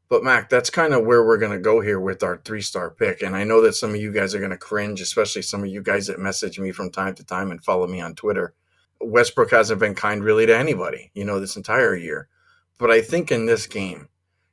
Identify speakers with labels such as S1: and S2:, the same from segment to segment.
S1: But Mac, that's kind of where we're going to go here with our 3-star pick. And I know that some of you guys are going to cringe, especially some of you guys that message me from time to time and follow me on Twitter. Westbrook hasn't been kind really to anybody, this entire year. But I think in this game,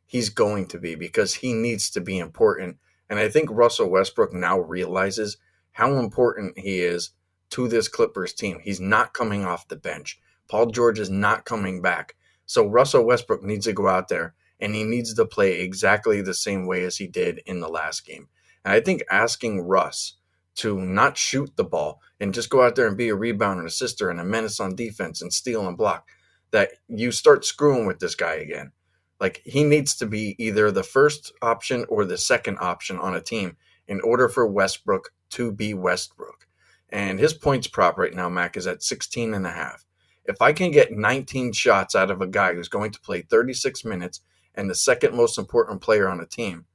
S1: he's going to be because he needs to be important. And I think Russell Westbrook now realizes how important he is to this Clippers team. He's not coming off the bench. Paul George is not coming back. So Russell Westbrook needs to go out there and he needs to play exactly the same way as he did in the last game. And I think asking Russ to not shoot the ball and just go out there and be a rebounder, and assister, and a menace on defense and steal and block, that you start screwing with this guy again. Like, he needs to be either the first option or the second option on a team in order for Westbrook to be Westbrook. And his points prop right now, Mac, is at 16.5. If I can get 19 shots out of a guy who's going to play 36 minutes and the second most important player on a team,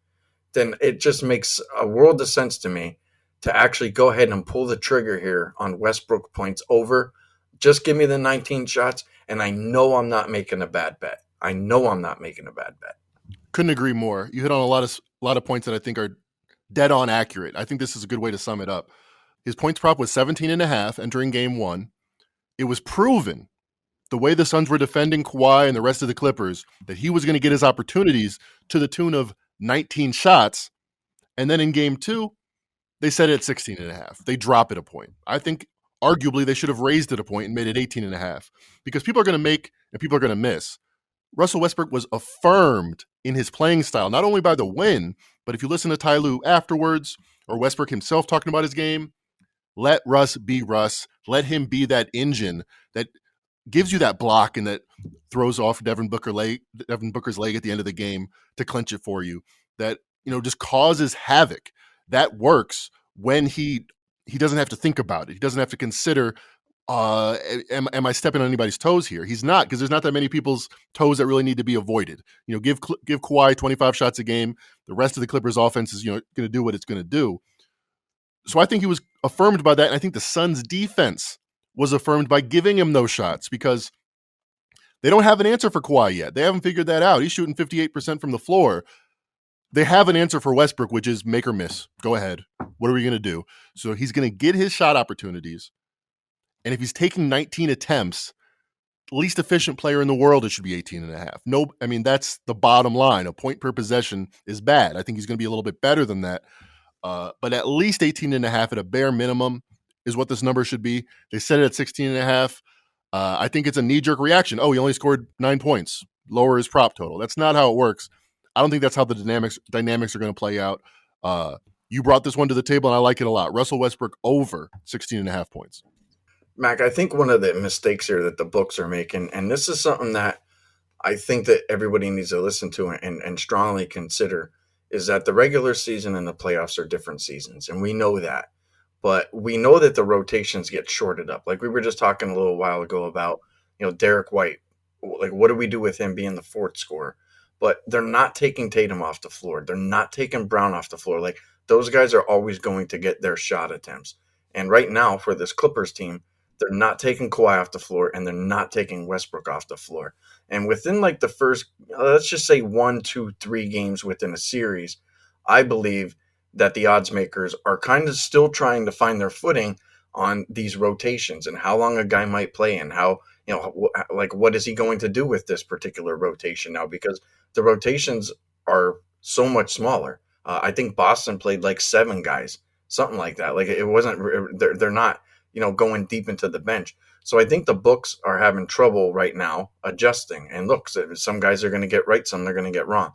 S1: then it just makes a world of sense to me to actually go ahead and pull the trigger here on Westbrook points over. Just give me the 19 shots, and I know I'm not making a bad bet.
S2: Couldn't agree more. You hit on a lot of points that I think are dead on accurate. I think this is a good way to sum it up. His points prop was 17.5 entering game one. It was proven, the way the Suns were defending Kawhi and the rest of the Clippers, that he was going to get his opportunities to the tune of 19 shots. And then in game two, they set it at 16.5. They drop it a point. I think arguably they should have raised it a point and made it 18.5 because people are going to make and people are going to miss. Russell Westbrook was affirmed in his playing style, not only by the win, but if you listen to Ty Lue afterwards or Westbrook himself talking about his game, let Russ be Russ. Let him be that engine that gives you that block and that throws off Devin Booker's leg at the end of the game to clinch it for you. That, just causes havoc. That works when he doesn't have to think about it. He doesn't have to consider, am I stepping on anybody's toes here? He's not, because there's not that many people's toes that really need to be avoided. Give Kawhi 25 shots a game. The rest of the Clippers offense is, going to do what it's going to do. So I think he was affirmed by that. And I think the Suns defense was affirmed by giving him those shots because they don't have an answer for Kawhi yet. They haven't figured that out. He's shooting 58% from the floor. They have an answer for Westbrook, which is make or miss. Go ahead. What are we going to do? So he's going to get his shot opportunities. And if he's taking 19 attempts, least efficient player in the world, it should be 18.5. No, I mean, that's the bottom line. A point per possession is bad. I think he's going to be a little bit better than that. But at least 18.5 at a bare minimum is what this number should be. They set it at 16.5. I think it's a knee-jerk reaction. Oh, he only scored 9 points. Lower his prop total. That's not how it works. I don't think that's how the dynamics are going to play out. You brought this one to the table, and I like it a lot. Russell Westbrook over 16.5 points.
S1: Mac, I think one of the mistakes here that the books are making, and this is something that I think that everybody needs to listen to and strongly consider, is that the regular season and the playoffs are different seasons, and we know that. But we know that the rotations get shorted up. Like we were just talking a little while ago about, Derek White. Like, what do we do with him being the fourth scorer? But they're not taking Tatum off the floor. They're not taking Brown off the floor. Like, those guys are always going to get their shot attempts. And right now, for this Clippers team, they're not taking Kawhi off the floor, and they're not taking Westbrook off the floor. And within, like, the first, let's just say 1, 2, 3 games within a series, I believe that the odds makers are kind of still trying to find their footing on these rotations and how long a guy might play and how, like, what is he going to do with this particular rotation now? Because the rotations are so much smaller. I think Boston played like 7 guys, something like that. Like, it wasn't, they're not, going deep into the bench. So I think the books are having trouble right now adjusting. And look, some guys are going to get right, some they're going to get wrong.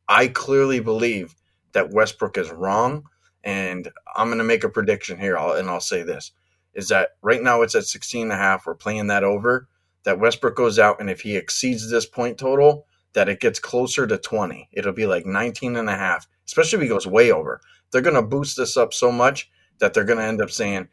S1: I clearly believe that Westbrook is wrong, and I'm going to make a prediction here, and I'll say this, is that right now it's at 16.5. We're playing that over, that Westbrook goes out, and if he exceeds this point total, that it gets closer to 20. It'll be like 19.5, especially if he goes way over. They're going to boost this up so much that they're going to end up saying,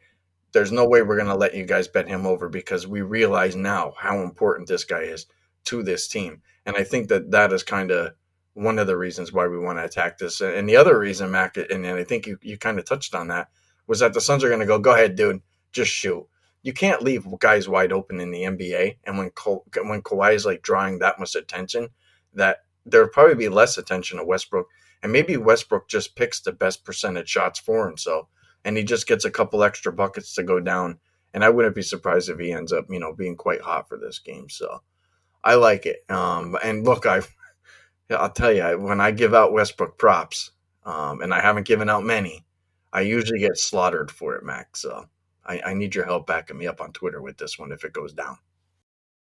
S1: there's no way we're going to let you guys bet him over because we realize now how important this guy is to this team. And I think that is kind of one of the reasons why we want to attack this. And the other reason, Mac, and I think you kind of touched on that, was that the Suns are going to go ahead, dude, just shoot. You can't leave guys wide open in the NBA. And when Kawhi is like drawing that much attention, that there'll probably be less attention to Westbrook, and maybe Westbrook just picks the best percentage shots for himself, and he just gets a couple extra buckets to go down. And I wouldn't be surprised if he ends up, being quite hot for this game. So I like it. And look, I'll tell you, when I give out Westbrook props, and I haven't given out many, I usually get slaughtered for it, Mac. So I need your help backing me up on Twitter with this one if it goes down.